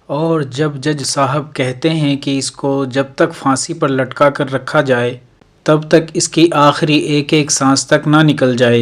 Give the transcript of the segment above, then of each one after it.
और जब जज साहब कहते हैं कि इसको जब तक फांसी पर लटका कर रखा जाए तब तक इसकी आखिरी एक एक सांस तक ना निकल जाए।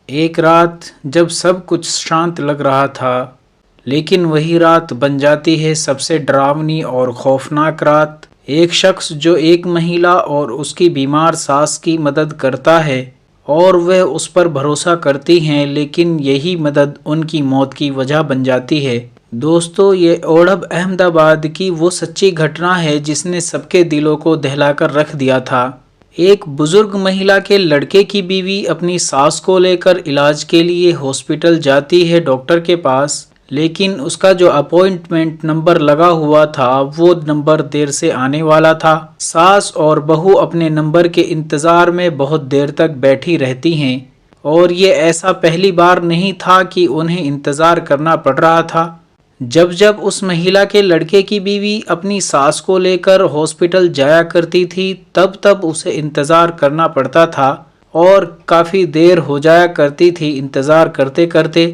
एक रात जब सब कुछ शांत लग रहा था, लेकिन वही रात बन जाती है सबसे डरावनी और खौफनाक रात। एक शख्स जो एक महिला और उसकी बीमार सास की मदद करता है और वह उस पर भरोसा करती हैं, लेकिन यही मदद उनकी मौत की वजह बन जाती है। दोस्तों, ये ओढ़ब अहमदाबाद की वो सच्ची घटना है जिसने सबके दिलों को दहलाकर रख दिया था। एक बुजुर्ग महिला के लड़के की बीवी अपनी सास को लेकर इलाज के लिए हॉस्पिटल जाती है डॉक्टर के पास, लेकिन उसका जो अपॉइंटमेंट नंबर लगा हुआ था वो नंबर देर से आने वाला था। सास और बहू अपने नंबर के इंतजार में बहुत देर तक बैठी रहती हैं और ये ऐसा पहली बार नहीं था कि उन्हें इंतजार करना पड़ रहा था। जब जब उस महिला के लड़के की बीवी अपनी सास को लेकर हॉस्पिटल जाया करती थी तब तब उसे इंतजार करना पड़ता था और काफ़ी देर हो जाया करती थी इंतजार करते करते।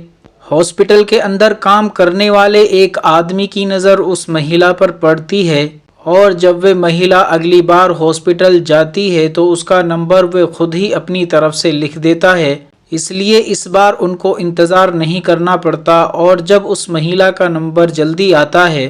हॉस्पिटल के अंदर काम करने वाले एक आदमी की नज़र उस महिला पर पड़ती है और जब वे महिला अगली बार हॉस्पिटल जाती है तो उसका नंबर वे खुद ही अपनी तरफ से लिख देता है, इसलिए इस बार उनको इंतज़ार नहीं करना पड़ता। और जब उस महिला का नंबर जल्दी आता है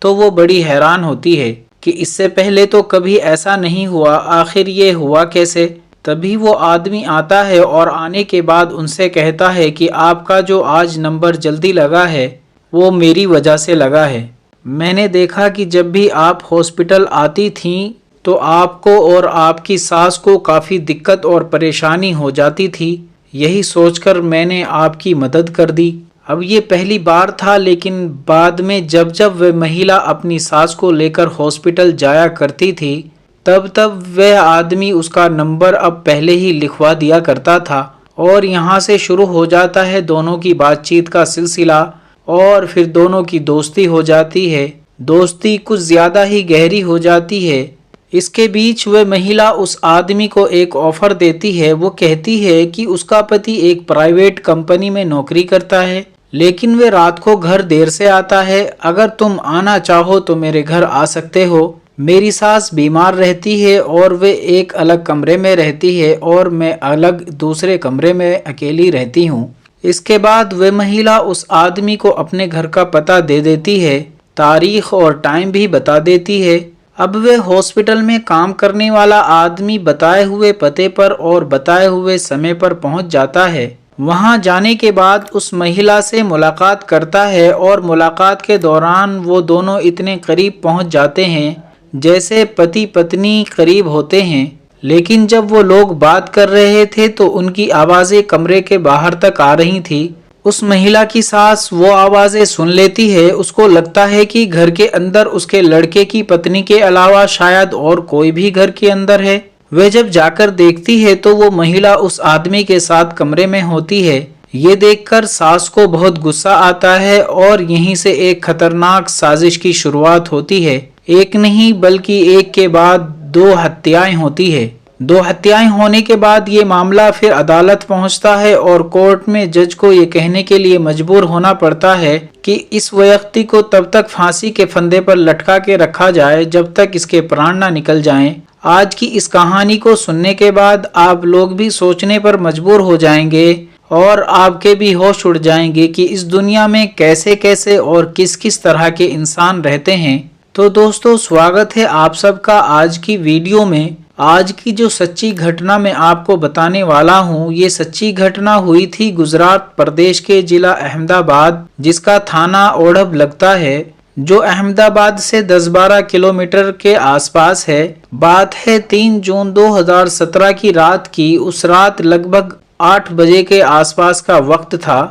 तो वो बड़ी हैरान होती है कि इससे पहले तो कभी ऐसा नहीं हुआ, आखिर ये हुआ कैसे। तभी वो आदमी आता है और आने के बाद उनसे कहता है कि आपका जो आज नंबर जल्दी लगा है वो मेरी वजह से लगा है। मैंने देखा कि जब भी आप हॉस्पिटल आती थीं तो आपको और आपकी सास को काफ़ी दिक्कत और परेशानी हो जाती थी, यही सोचकर मैंने आपकी मदद कर दी। अब ये पहली बार था, लेकिन बाद में जब जब वह महिला अपनी सास को लेकर हॉस्पिटल जाया करती थी तब तब वह आदमी उसका नंबर अब पहले ही लिखवा दिया करता था और यहाँ से शुरू हो जाता है दोनों की बातचीत का सिलसिला और फिर दोनों की दोस्ती हो जाती है। दोस्ती कुछ ज़्यादा ही गहरी हो जाती है। इसके बीच वह महिला उस आदमी को एक ऑफर देती है। वो कहती है कि उसका पति एक प्राइवेट कंपनी में नौकरी करता है, लेकिन वे रात को घर देर से आता है। अगर तुम आना चाहो तो मेरे घर आ सकते हो। मेरी सास बीमार रहती है और वे एक अलग कमरे में रहती है और मैं अलग दूसरे कमरे में अकेली रहती हूँ। इसके बाद वह महिला उस आदमी को अपने घर का पता दे देती है, तारीख और टाइम भी बता देती है। अब वह हॉस्पिटल में काम करने वाला आदमी बताए हुए पते पर और बताए हुए समय पर पहुंच जाता है। वहां जाने के बाद उस महिला से मुलाकात करता है और मुलाकात के दौरान वो दोनों इतने करीब पहुंच जाते हैं जैसे पति पत्नी करीब होते हैं। लेकिन जब वो लोग बात कर रहे थे तो उनकी आवाज़ें कमरे के बाहर तक आ रही थी। उस महिला की सास वो आवाज़ें सुन लेती है। उसको लगता है कि घर के अंदर उसके लड़के की पत्नी के अलावा शायद और कोई भी घर के अंदर है। वह जब जाकर देखती है तो वो महिला उस आदमी के साथ कमरे में होती है। ये देखकर सास को बहुत गुस्सा आता है और यहीं से एक खतरनाक साजिश की शुरुआत होती है। एक नहीं बल्कि एक के बाद दो हत्याएं होती है। दो हत्याएं होने के बाद ये मामला फिर अदालत पहुंचता है और कोर्ट में जज को ये कहने के लिए मजबूर होना पड़ता है कि इस व्यक्ति को तब तक फांसी के फंदे पर लटका के रखा जाए जब तक इसके प्राण ना निकल जाएं। आज की इस कहानी को सुनने के बाद आप लोग भी सोचने पर मजबूर हो जाएंगे और आपके भी होश उड़ जाएंगे कि इस दुनिया में कैसे कैसे और किस किस तरह के इंसान रहते हैं। तो दोस्तों, स्वागत है आप सबका आज की वीडियो में। आज की जो सच्ची घटना मैं आपको बताने वाला हूँ, ये सच्ची घटना हुई थी गुजरात प्रदेश के जिला अहमदाबाद, जिसका थाना ओढ़ब लगता है, जो अहमदाबाद से 10-12 किलोमीटर के आसपास है। बात है 3 जून 2017 की रात की। उस रात लगभग 8 बजे के आसपास का वक्त था।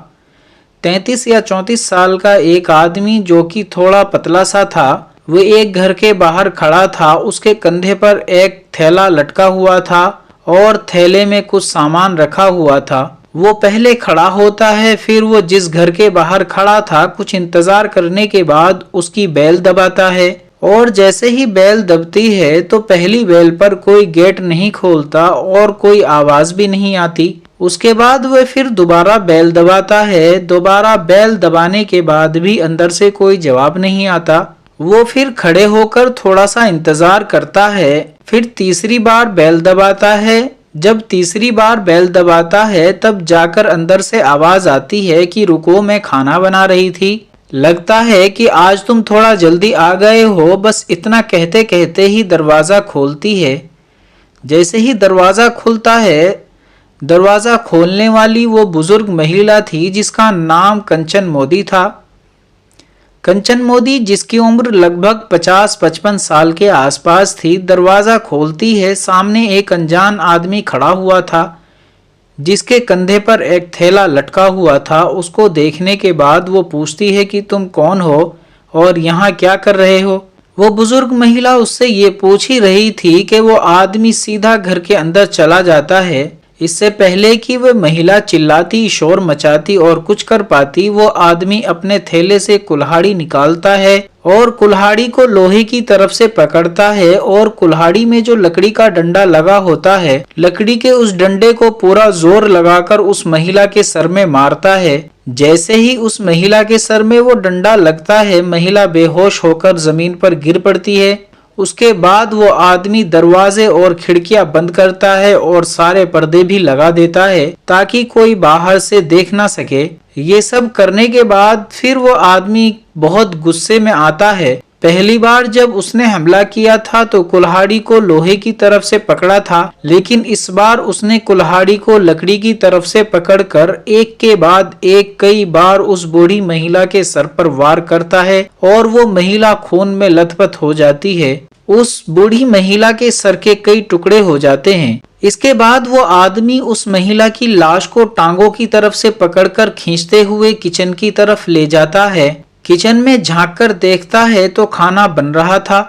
33 या 34 साल का एक आदमी जो कि थोड़ा पतला सा था, वो एक घर के बाहर खड़ा था। उसके कंधे पर एक थैला लटका हुआ था और थैले में कुछ सामान रखा हुआ था। वो पहले खड़ा होता है, फिर वो जिस घर के बाहर खड़ा था कुछ इंतजार करने के बाद उसकी बेल दबाता है और जैसे ही बेल दबती है तो पहली बेल पर कोई गेट नहीं खोलता और कोई आवाज भी नहीं आती। उसके बाद वह फिर दोबारा बेल दबाता है। दोबारा बेल दबाने के बाद भी अंदर से कोई जवाब नहीं आता। वो फिर खड़े होकर थोड़ा सा इंतजार करता है। फिर तीसरी बार बेल दबाता है। जब तीसरी बार बेल दबाता है तब जाकर अंदर से आवाज आती है कि रुको, मैं खाना बना रही थी। लगता है कि आज तुम थोड़ा जल्दी आ गए हो। बस इतना कहते कहते ही दरवाजा खोलती है। जैसे ही दरवाजा खुलता है, दरवाजा खोलने वाली वो बुजुर्ग महिला थी जिसका नाम कंचन मोदी था। कंचन मोदी, जिसकी उम्र लगभग 50-55 साल के आसपास थी, दरवाजा खोलती है। सामने एक अनजान आदमी खड़ा हुआ था जिसके कंधे पर एक थैला लटका हुआ था। उसको देखने के बाद वो पूछती है कि तुम कौन हो और यहाँ क्या कर रहे हो। वो बुजुर्ग महिला उससे ये पूछ ही रही थी कि वो आदमी सीधा घर के अंदर चला जाता है। इससे पहले कि वह महिला चिल्लाती, शोर मचाती और कुछ कर पाती, वो आदमी अपने थैले से कुल्हाड़ी निकालता है और कुल्हाड़ी को लोहे की तरफ से पकड़ता है और कुल्हाड़ी में जो लकड़ी का डंडा लगा होता है, लकड़ी के उस डंडे को पूरा जोर लगाकर उस महिला के सर में मारता है। जैसे ही उस महिला के सर में वो डंडा लगता है, महिला बेहोश होकर जमीन पर गिर पड़ती है। उसके बाद वो आदमी दरवाजे और खिड़कियां बंद करता है और सारे पर्दे भी लगा देता है ताकि कोई बाहर से देख ना सके। ये सब करने के बाद फिर वो आदमी बहुत गुस्से में आता है। पहली बार जब उसने हमला किया था तो कुल्हाड़ी को लोहे की तरफ से पकड़ा था, लेकिन इस बार उसने कुल्हाड़ी को लकड़ी की तरफ से पकड़कर एक के बाद एक कई बार उस बूढ़ी महिला के सर पर वार करता है और वो महिला खून में लथपथ हो जाती है। उस बूढ़ी महिला के सर के कई टुकड़े हो जाते हैं। इसके बाद वो आदमी उस महिला की लाश को टांगों की तरफ से पकड़कर खींचते हुए किचन की तरफ ले जाता है। किचन में झांककर देखता है तो खाना बन रहा था।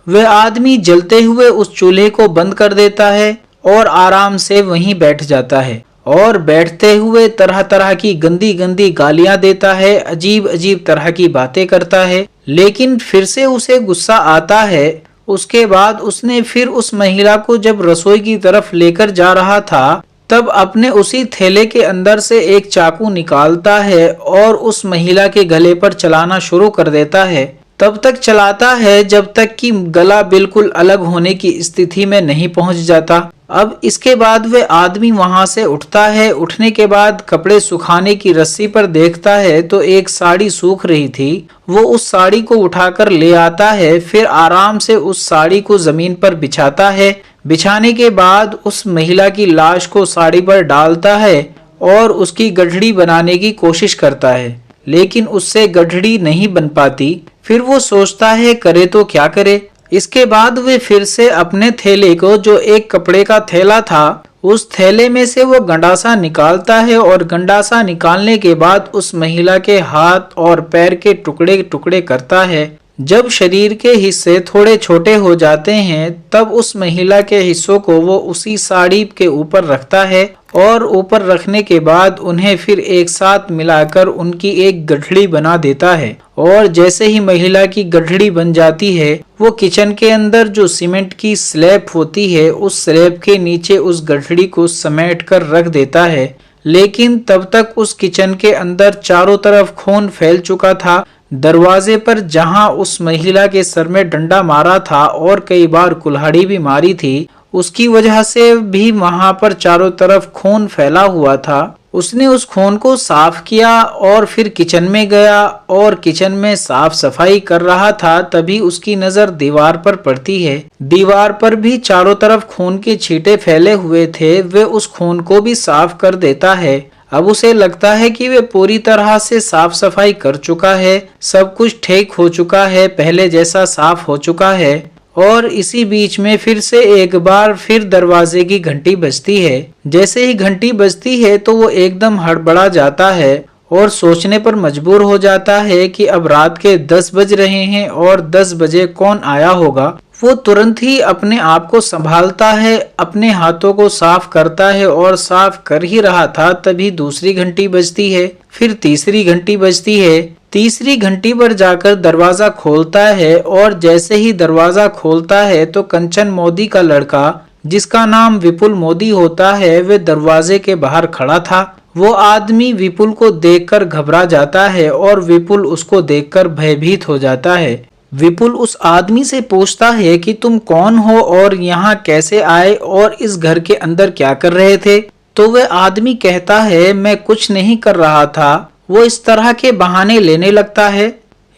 वह आदमी जलते हुए उस चूल्हे को बंद कर देता है और आराम से वहीं बैठ जाता है और बैठते हुए तरह तरह की गंदी गंदी गालियां देता है, अजीब अजीब तरह की बातें करता है। लेकिन फिर से उसे गुस्सा आता है। उसके बाद उसने फिर उस महिला को जब रसोई की तरफ लेकर जा रहा था तब अपने उसी थैले के अंदर से एक चाकू निकालता है और उस महिला के गले पर चलाना शुरू कर देता है। तब तक चलाता है जब तक कि गला बिल्कुल अलग होने की स्थिति में नहीं पहुंच जाता। अब इसके बाद वह आदमी वहां से उठता है। उठने के बाद कपड़े सुखाने की रस्सी पर देखता है तो एक साड़ी सूख रही थी। वो उस साड़ी को उठाकर ले आता है। फिर आराम से उस साड़ी को जमीन पर बिछाता है। बिछाने के बाद उस महिला की लाश को साड़ी पर डालता है और उसकी गठड़ी बनाने की कोशिश करता है, लेकिन उससे गठड़ी नहीं बन पाती। फिर वो सोचता है करे तो क्या करे। इसके बाद वे फिर से अपने थैले को, जो एक कपड़े का थैला था, उस थैले में से वो गंडासा निकालता है और गंडासा निकालने के बाद उस महिला के हाथ और पैर के टुकड़े टुकड़े करता है। जब शरीर के हिस्से थोड़े छोटे हो जाते हैं तब उस महिला के हिस्सों को वो उसी साड़ी के ऊपर रखता है और ऊपर रखने के बाद उन्हें फिर एक साथ मिलाकर उनकी एक गठड़ी बना देता है। और जैसे ही महिला की गठड़ी बन जाती है, वो किचन के अंदर जो सीमेंट की स्लैब होती है, उस स्लैब के नीचे उस गठड़ी को समेट कर रख देता है। लेकिन तब तक उस किचन के अंदर चारों तरफ खून फैल चुका था। दरवाजे पर जहां उस महिला के सर में डंडा मारा था और कई बार कुल्हाड़ी भी मारी थी, उसकी वजह से भी वहां पर चारों तरफ खून फैला हुआ था। उसने उस खून को साफ किया और फिर किचन में गया और किचन में साफ सफाई कर रहा था। तभी उसकी नजर दीवार पर पड़ती है। दीवार पर भी चारों तरफ खून के छींटे फैले हुए थे। वे उस खून को भी साफ कर देता है। अब उसे लगता है कि वे पूरी तरह से साफ सफाई कर चुका है, सब कुछ ठीक हो चुका है, पहले जैसा साफ हो चुका है। और इसी बीच में फिर से एक बार फिर दरवाजे की घंटी बजती है। जैसे ही घंटी बजती है तो वो एकदम हड़बड़ा जाता है और सोचने पर मजबूर हो जाता है कि अब रात के 10 बज रहे हैं और 10 बजे कौन आया होगा। वो तुरंत ही अपने आप को संभालता है, अपने हाथों को साफ करता है और साफ कर ही रहा था तभी दूसरी घंटी बजती है, फिर तीसरी घंटी बजती है। तीसरी घंटी पर जाकर दरवाजा खोलता है और जैसे ही दरवाजा खोलता है तो कंचन मोदी का लड़का, जिसका नाम विपुल मोदी होता है, वे दरवाजे के बाहर खड़ा था। वो आदमी विपुल को देखकर घबरा जाता है और विपुल उसको देखकर भयभीत हो जाता है। विपुल उस आदमी से पूछता है कि तुम कौन हो और यहाँ कैसे आए और इस घर के अंदर क्या कर रहे थे। तो वह आदमी कहता है, मैं कुछ नहीं कर रहा था। वो इस तरह के बहाने लेने लगता है।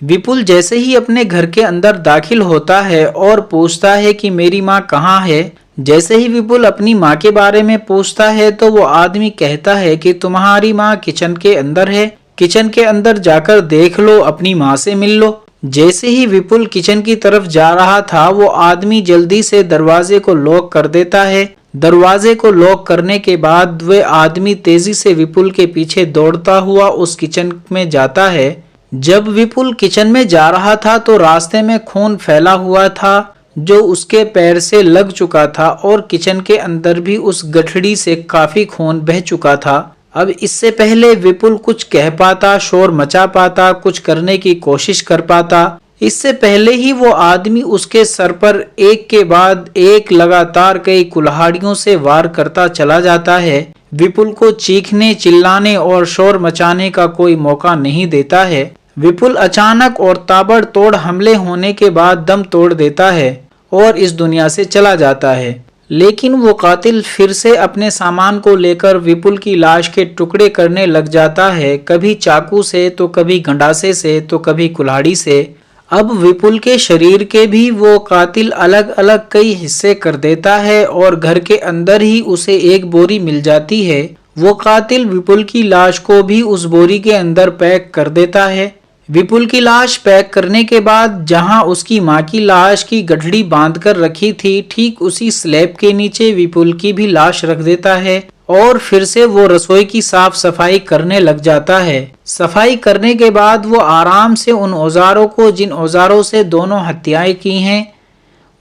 विपुल जैसे ही अपने घर के अंदर दाखिल होता है और पूछता है कि मेरी माँ कहाँ है। जैसे ही विपुल अपनी माँ के बारे में पूछता है तो वो आदमी कहता है कि तुम्हारी माँ किचन के अंदर है, किचन के अंदर जाकर देख लो, अपनी माँ से मिल लो। जैसे ही विपुल किचन की तरफ जा रहा था वो आदमी जल्दी से दरवाजे को लॉक कर देता है। दरवाजे को लॉक करने के बाद वह आदमी तेजी से विपुल के पीछे दौड़ता हुआ उस किचन में जाता है। जब विपुल किचन में जा रहा था तो रास्ते में खून फैला हुआ था जो उसके पैर से लग चुका था और किचन के अंदर भी उस गठड़ी से काफी खून बह चुका था। अब इससे पहले विपुल कुछ कह पाता, शोर मचा पाता, कुछ करने की कोशिश कर पाता, इससे पहले ही वो आदमी उसके सर पर एक के बाद एक लगातार कई कुल्हाड़ियों से वार करता चला जाता है। विपुल को चीखने, चिल्लाने और शोर मचाने का कोई मौका नहीं देता है। विपुल अचानक और ताबड़तोड़ हमले होने के बाद दम तोड़ देता है और इस दुनिया से चला जाता है। लेकिन वो कातिल फिर से अपने सामान को लेकर विपुल की लाश के टुकड़े करने लग जाता है, कभी चाकू से तो कभी गंडासे से तो कभी कुल्हाड़ी से। अब विपुल के शरीर के भी वो कातिल अलग अलग कई हिस्से कर देता है और घर के अंदर ही उसे एक बोरी मिल जाती है। वो कातिल विपुल की लाश को भी उस बोरी के अंदर पैक कर देता है। विपुल की लाश पैक करने के बाद जहां उसकी मां की लाश की गठड़ी बांध कर रखी थी, ठीक उसी स्लैब के नीचे विपुल की भी लाश रख देता है और फिर से वो रसोई की साफ सफाई करने लग जाता है। सफाई करने के बाद वो आराम से उन औजारों को, जिन औजारों से दोनों हत्याएं की हैं,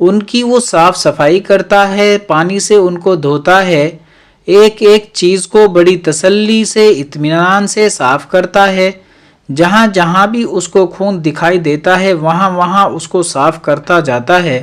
उनकी वो साफ सफाई करता है, पानी से उनको धोता है, एक एक चीज को बड़ी तसल्ली से, इत्मीनान से साफ करता है। जहां जहां भी उसको खून दिखाई देता है वहां वहां उसको साफ करता जाता है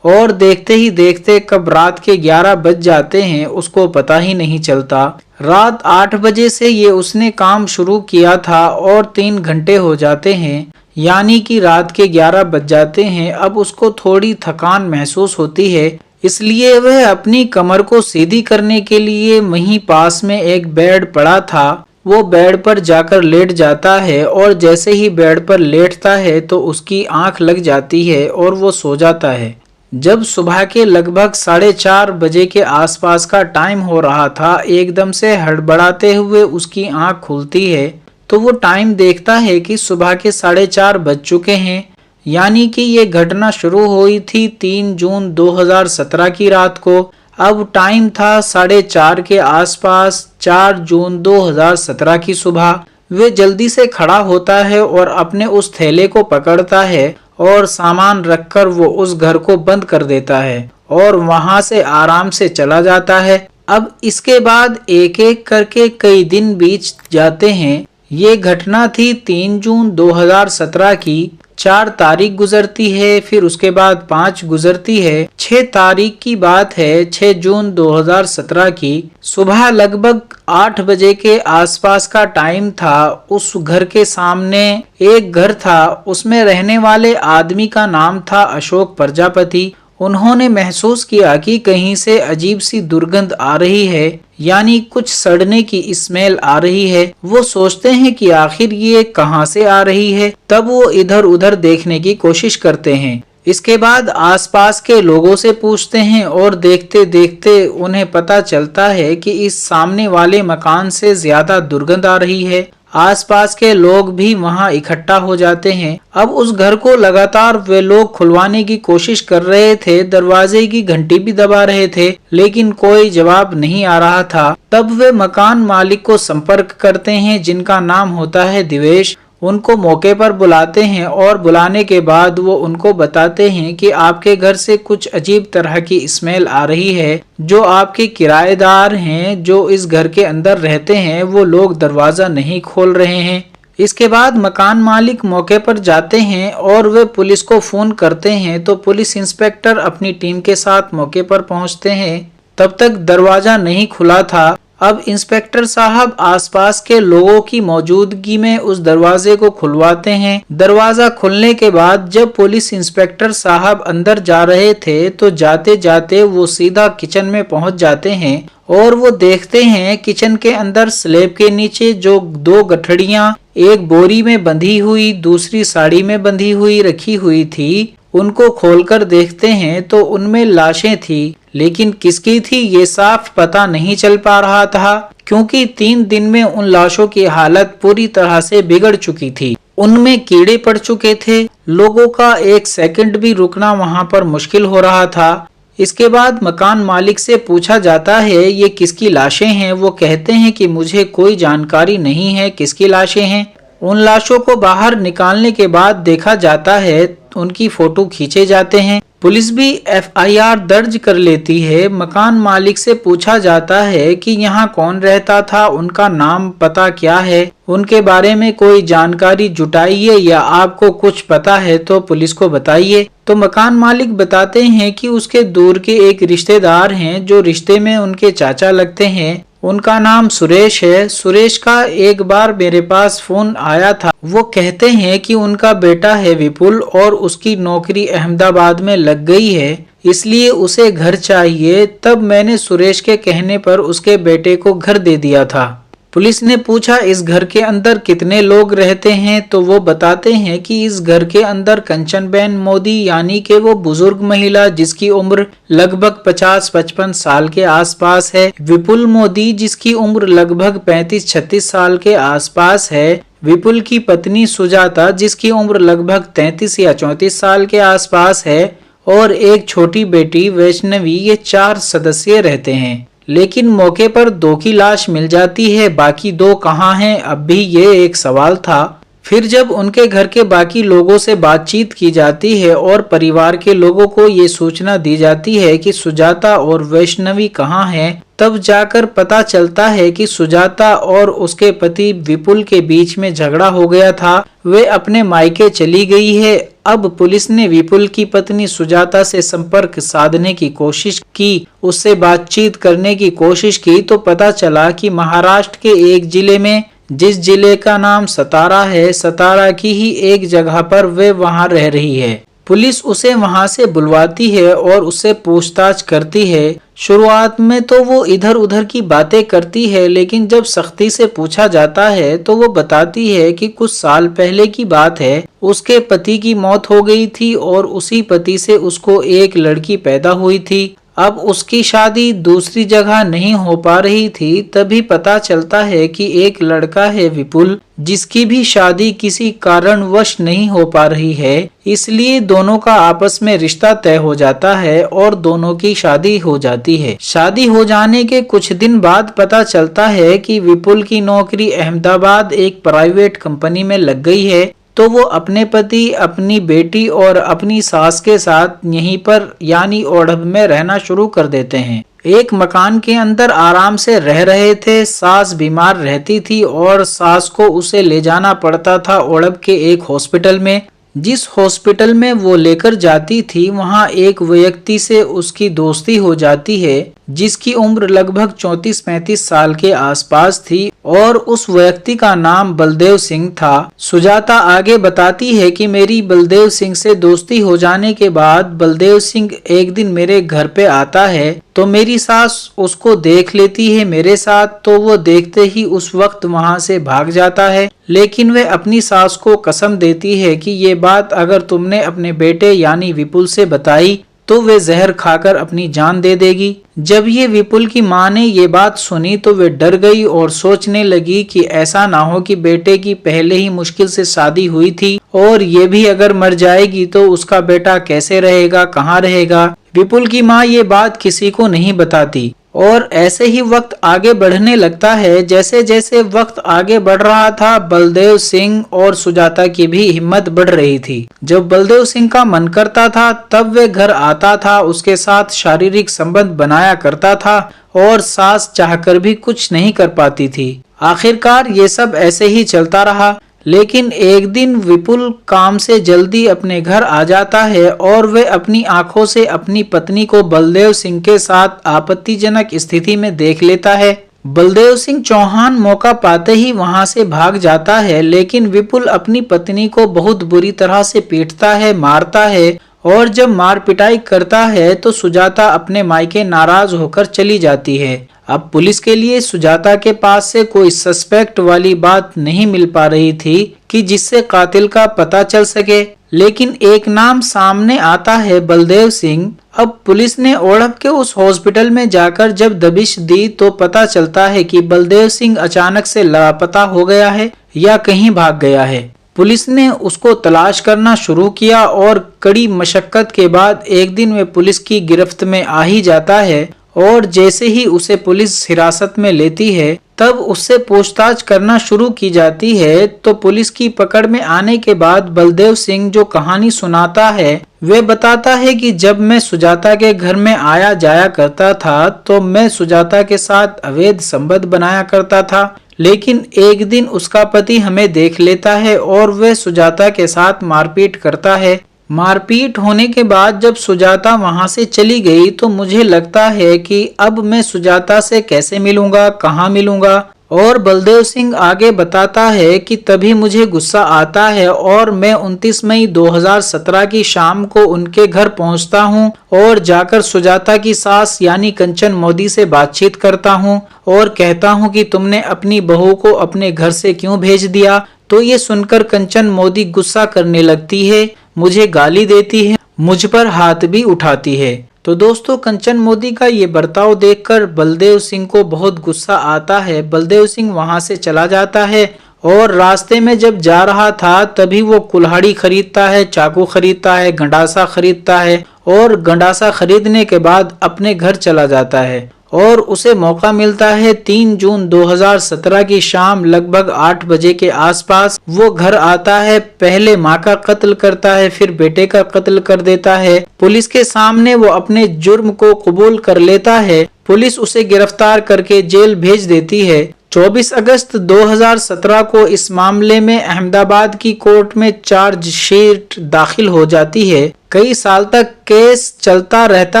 और देखते ही देखते कब रात के 11 बज जाते हैं उसको पता ही नहीं चलता। रात 8 बजे से ये उसने काम शुरू किया था और 3 घंटे हो जाते हैं, यानी कि रात के 11 बज जाते हैं। अब उसको थोड़ी थकान महसूस होती है, इसलिए वह अपनी कमर को सीधी करने के लिए वहीं पास में एक बेड पड़ा था, वो बेड पर जाकर लेट जाता है और जैसे ही बेड पर लेटता है तो उसकी आंख लग जाती है और वो सो जाता है। जब सुबह के लगभग 4:30 बजे के आसपास का टाइम हो रहा था, एकदम से हड़बड़ाते हुए उसकी आंख खुलती है तो वो टाइम देखता है कि सुबह के 4:30 बज चुके हैं, यानी कि ये घटना शुरू हुई थी 3 जून 2017 की रात को। अब टाइम था 4:30 के आसपास, 4 जून 2017 की सुबह। वे जल्दी से खड़ा होता है और अपने उस थैले को पकड़ता है और सामान रखकर वो उस घर को बंद कर देता है और वहां से आराम से चला जाता है। अब इसके बाद एक एक करके कई दिन बीत जाते हैं। ये घटना थी 3 जून 2017 की। 4 तारीख गुजरती है, फिर उसके बाद 5 गुजरती है। 6 तारीख की बात है, 6 जून 2017 की सुबह लगभग 8 बजे के आसपास का टाइम था। उस घर के सामने एक घर था, उसमें रहने वाले आदमी का नाम था अशोक प्रजापति। उन्होंने महसूस किया कि कहीं से अजीब सी दुर्गंध आ रही है, यानी कुछ सड़ने की स्मेल आ रही है। वो सोचते हैं कि आखिर ये कहां से आ रही है। तब वो इधर उधर देखने की कोशिश करते हैं। इसके बाद आसपास के लोगों से पूछते हैं और देखते देखते उन्हें पता चलता है कि इस सामने वाले मकान से ज्यादा दुर्गंध आ रही है। आसपास के लोग भी वहां इकट्ठा हो जाते हैं। अब उस घर को लगातार वे लोग खुलवाने की कोशिश कर रहे थे, दरवाजे की घंटी भी दबा रहे थे, लेकिन कोई जवाब नहीं आ रहा था। तब वे मकान मालिक को संपर्क करते हैं, जिनका नाम होता है दिवेश। उनको मौके पर बुलाते हैं और बुलाने के बाद वो उनको बताते हैं कि आपके घर से कुछ अजीब तरह की स्मेल आ रही है। जो आपके किराएदार हैं, जो इस घर के अंदर रहते हैं, वो लोग दरवाजा नहीं खोल रहे हैं। इसके बाद मकान मालिक मौके पर जाते हैं और वे पुलिस को फोन करते हैं, तो पुलिस इंस्पेक्टर अपनी टीम के साथ मौके पर पहुंचते हैं। तब तक दरवाजा नहीं खुला था। अब इंस्पेक्टर साहब आसपास के लोगों की मौजूदगी में उस दरवाजे को खुलवाते हैं। दरवाजा खुलने के बाद जब पुलिस इंस्पेक्टर साहब अंदर जा रहे थे, तो जाते जाते वो सीधा किचन में पहुंच जाते हैं और वो देखते हैं किचन के अंदर स्लैब के नीचे जो 2 गठड़ियां, एक बोरी में बंधी हुई, दूसरी साड़ी में बंधी हुई रखी हुई थी। उनको खोलकर देखते हैं तो उनमें लाशें थी, लेकिन किसकी थी ये साफ पता नहीं चल पा रहा था, क्योंकि 3 दिन में उन लाशों की हालत पूरी तरह से बिगड़ चुकी थी। उनमें कीड़े पड़ चुके थे। लोगों का एक सेकंड भी रुकना वहां पर मुश्किल हो रहा था। इसके बाद मकान मालिक से पूछा जाता है ये किसकी लाशें हैं। वो कहते हैं कि मुझे कोई जानकारी नहीं है किसकी लाशें हैं। उन लाशों को बाहर निकालने के बाद देखा जाता है, उनकी फोटो खींचे जाते हैं। पुलिस भी एफआईआर दर्ज कर लेती है। मकान मालिक से पूछा जाता है कि यहाँ कौन रहता था, उनका नाम पता क्या है, उनके बारे में कोई जानकारी जुटाइए या आपको कुछ पता है तो पुलिस को बताइए। तो मकान मालिक बताते हैं कि उसके दूर के एक रिश्तेदार हैं जो रिश्ते में उनके चाचा लगते हैं। उनका नाम सुरेश है। सुरेश का एक बार मेरे पास फोन आया था। वो कहते हैं कि उनका बेटा है विपुल और उसकी नौकरी अहमदाबाद में लग गई है, इसलिए उसे घर चाहिए। तब मैंने सुरेश के कहने पर उसके बेटे को घर दे दिया था। पुलिस ने पूछा इस घर के अंदर कितने लोग रहते हैं, तो वो बताते हैं कि इस घर के अंदर कंचनबेन मोदी यानी कि वो बुजुर्ग महिला जिसकी उम्र लगभग 50-55 साल के आसपास है, विपुल मोदी जिसकी उम्र लगभग 35-36 साल के आसपास है, विपुल की पत्नी सुजाता जिसकी उम्र लगभग 33 या 34 साल के आसपास है, और एक छोटी बेटी वैष्णवी। ये 4 सदस्य रहते हैं। लेकिन मौके पर 2 की लाश मिल जाती है, बाकी 2 कहाँ हैं, अब भी ये एक सवाल था। फिर जब उनके घर के बाकी लोगों से बातचीत की जाती है और परिवार के लोगों को ये सूचना दी जाती है कि सुजाता और वैष्णवी कहाँ हैं, तब जाकर पता चलता है कि सुजाता और उसके पति विपुल के बीच में झगड़ा हो गया था। वे अपने मायके चली गई है। अब पुलिस ने विपुल की पत्नी सुजाता से संपर्क साधने की कोशिश की, उससे बातचीत करने की कोशिश की, तो पता चला कि महाराष्ट्र के एक जिले में, जिस जिले का नाम सतारा है, सतारा की ही एक जगह पर वे वहां रह रही है। पुलिस उसे वहां से बुलवाती है और उससे पूछताछ करती है। शुरुआत में तो वो इधर उधर की बातें करती है, लेकिन जब सख्ती से पूछा जाता है तो वो बताती है कि कुछ साल पहले की बात है, उसके पति की मौत हो गई थी और उसी पति से उसको एक लड़की पैदा हुई थी। अब उसकी शादी दूसरी जगह नहीं हो पा रही थी। तभी पता चलता है कि एक लड़का है विपुल, जिसकी भी शादी किसी कारणवश नहीं हो पा रही है, इसलिए दोनों का आपस में रिश्ता तय हो जाता है और दोनों की शादी हो जाती है। शादी हो जाने के कुछ दिन बाद पता चलता है कि विपुल की नौकरी अहमदाबाद एक प्राइवेट कंपनी में लग गई है, तो वो अपने पति, अपनी बेटी और अपनी सास के साथ यहीं पर यानी ओढ़ब में रहना शुरू कर देते हैं। एक मकान के अंदर आराम से रह रहे थे। सास बीमार रहती थी और सास को उसे ले जाना पड़ता था ओढ़ब के एक हॉस्पिटल में। जिस हॉस्पिटल में वो लेकर जाती थी, वहाँ एक व्यक्ति से उसकी दोस्ती हो जाती है जिसकी उम्र लगभग 34-35 साल के आसपास थी और उस व्यक्ति का नाम बलदेव सिंह था। सुजाता आगे बताती है कि मेरी बलदेव सिंह से दोस्ती हो जाने के बाद बलदेव सिंह एक दिन मेरे घर पे आता है, तो मेरी सास उसको देख लेती है मेरे साथ, तो वो देखते ही उस वक्त वहाँ से भाग जाता है। लेकिन वे अपनी सास को कसम देती है कि ये बात अगर तुमने अपने बेटे यानी विपुल से बताई तो वे जहर खाकर अपनी जान दे देगी। जब ये विपुल की माँ ने ये बात सुनी तो वे डर गई और सोचने लगी कि ऐसा ना हो कि बेटे की पहले ही मुश्किल से शादी हुई थी और ये भी अगर मर जाएगी तो उसका बेटा कैसे रहेगा, कहाँ रहेगा। विपुल की माँ ये बात किसी को नहीं बताती और ऐसे ही वक्त आगे बढ़ने लगता है। जैसे जैसे वक्त आगे बढ़ रहा था, बलदेव सिंह और सुजाता की भी हिम्मत बढ़ रही थी। जब बलदेव सिंह का मन करता था तब वे घर आता था, उसके साथ शारीरिक संबंध बनाया करता था और सास चाहकर भी कुछ नहीं कर पाती थी। आखिरकार ये सब ऐसे ही चलता रहा। लेकिन एक दिन विपुल काम से जल्दी अपने घर आ जाता है और वह अपनी आंखों से अपनी पत्नी को बलदेव सिंह के साथ आपत्तिजनक स्थिति में देख लेता है। बलदेव सिंह चौहान मौका पाते ही वहां से भाग जाता है, लेकिन विपुल अपनी पत्नी को बहुत बुरी तरह से पीटता है, मारता है और जब मार पिटाई करता है तो सुजाता अपने मायके नाराज होकर चली जाती है। अब पुलिस के लिए सुजाता के पास से कोई सस्पेक्ट वाली बात नहीं मिल पा रही थी कि जिससे कातिल का पता चल सके, लेकिन एक नाम सामने आता है, बलदेव सिंह। अब पुलिस ने ओढ़प के उस हॉस्पिटल में जाकर जब दबिश दी तो पता चलता है कि बलदेव सिंह अचानक से लापता हो गया है या कहीं भाग गया है। पुलिस ने उसको तलाश करना शुरू किया और कड़ी मशक्कत के बाद एक दिन वह पुलिस की गिरफ्त में आ ही जाता है और जैसे ही उसे पुलिस हिरासत में लेती है तब उससे पूछताछ करना शुरू की जाती है। तो पुलिस की पकड़ में आने के बाद बलदेव सिंह जो कहानी सुनाता है वह बताता है कि जब मैं सुजाता के घर में आया जाया करता था तो मैं सुजाता के साथ अवैध संबंध बनाया करता था, लेकिन एक दिन उसका पति हमें देख लेता है और वह सुजाता के साथ मारपीट करता है। मारपीट होने के बाद जब सुजाता वहां से चली गई तो मुझे लगता है कि अब मैं सुजाता से कैसे मिलूंगा, कहाँ मिलूंगा। और बलदेव सिंह आगे बताता है कि तभी मुझे गुस्सा आता है और मैं 29 मई 2017 की शाम को उनके घर पहुंचता हूं और जाकर सुजाता की सास यानी कंचन मोदी से बातचीत करता हूं और कहता हूं कि तुमने अपनी बहू को अपने घर से क्यों भेज दिया। तो ये सुनकर कंचन मोदी गुस्सा करने लगती है, मुझे गाली देती है, मुझ पर हाथ भी उठाती है। तो दोस्तों, कंचन मोदी का ये बर्ताव देखकर बलदेव सिंह को बहुत गुस्सा आता है। बलदेव सिंह वहां से चला जाता है और रास्ते में जब जा रहा था तभी वो कुल्हाड़ी खरीदता है, चाकू खरीदता है, गंडासा खरीदता है और गंडासा खरीदने के बाद अपने घर चला जाता है और उसे मौका मिलता है 3 जून 2017 की शाम लगभग 8 बजे के आसपास वो घर आता है। पहले मां का कत्ल करता है, फिर बेटे का कत्ल कर देता है। पुलिस के सामने वो अपने जुर्म को कबूल कर लेता है। पुलिस उसे गिरफ्तार करके जेल भेज देती है। 24 अगस्त 2017 को इस मामले में अहमदाबाद की कोर्ट में चार्जशीट दाखिल हो जाती है। कई साल तक केस चलता रहता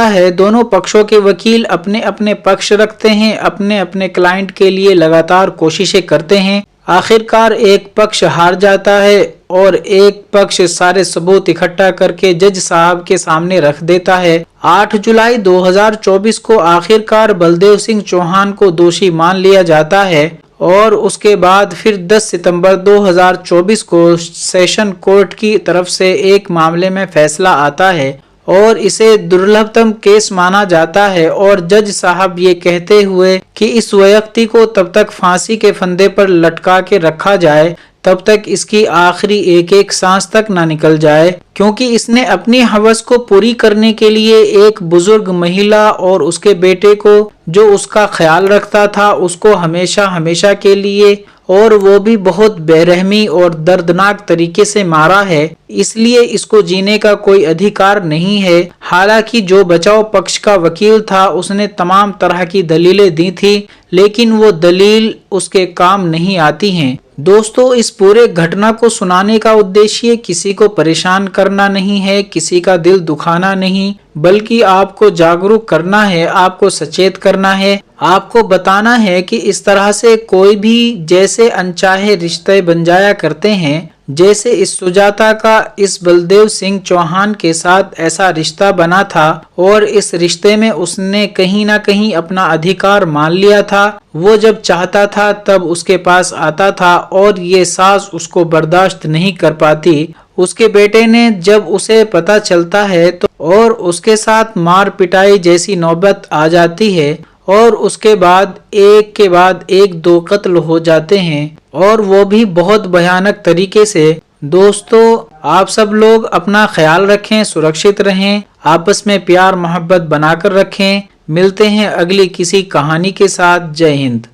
है। दोनों पक्षों के वकील अपने अपने पक्ष रखते हैं, अपने अपने क्लाइंट के लिए लगातार कोशिशें करते हैं। आखिरकार एक पक्ष हार जाता है और एक पक्ष सारे सबूत इकट्ठा करके जज साहब के सामने रख देता है। 8 जुलाई 2024 को आखिरकार बलदेव सिंह चौहान को दोषी मान लिया जाता है और उसके बाद फिर 10 सितंबर 2024 को सेशन कोर्ट की तरफ से एक मामले में फैसला आता है और इसे दुर्लभतम केस माना जाता है और जज साहब ये कहते हुए कि इस व्यक्ति को तब तक फांसी के फंदे पर लटका के रखा जाए तब तक इसकी आखिरी एक एक सांस तक ना निकल जाए, क्योंकि इसने अपनी हवस को पूरी करने के लिए एक बुजुर्ग महिला और उसके बेटे को जो उसका ख्याल रखता था उसको हमेशा हमेशा के लिए, और वो भी बहुत बेरहमी और दर्दनाक तरीके से मारा है। इसलिए इसको जीने का कोई अधिकार नहीं है। हालांकि जो बचाव पक्ष का वकील था उसने तमाम तरह की दलीलें दी थी, लेकिन वो दलील उसके काम नहीं आती हैं। दोस्तों, इस पूरे घटना को सुनाने का उद्देश्य किसी को परेशान करना नहीं है, किसी का दिल दुखाना नहीं, बल्कि आपको जागरूक करना है, आपको सचेत करना है, आपको बताना है कि इस तरह से कोई भी जैसे अनचाहे रिश्ते बन जाया करते हैं, जैसे इस सुजाता का इस बलदेव सिंह चौहान के साथ ऐसा रिश्ता बना था और इस रिश्ते में उसने कहीं ना कहीं अपना अधिकार मान लिया था। वो जब चाहता था तब उसके पास आता था और ये सास उसको बर्दाश्त नहीं कर पाती। उसके बेटे ने जब उसे पता चलता है तो और उसके साथ मार पिटाई जैसी नौबत आ जाती है और उसके बाद एक के बाद एक 2 कत्ल हो जाते हैं और वो भी बहुत भयानक तरीके से। दोस्तों, आप सब लोग अपना ख्याल रखें, सुरक्षित रहें, आपस में प्यार मोहब्बत बनाकर रखें। मिलते हैं अगली किसी कहानी के साथ। जय हिंद।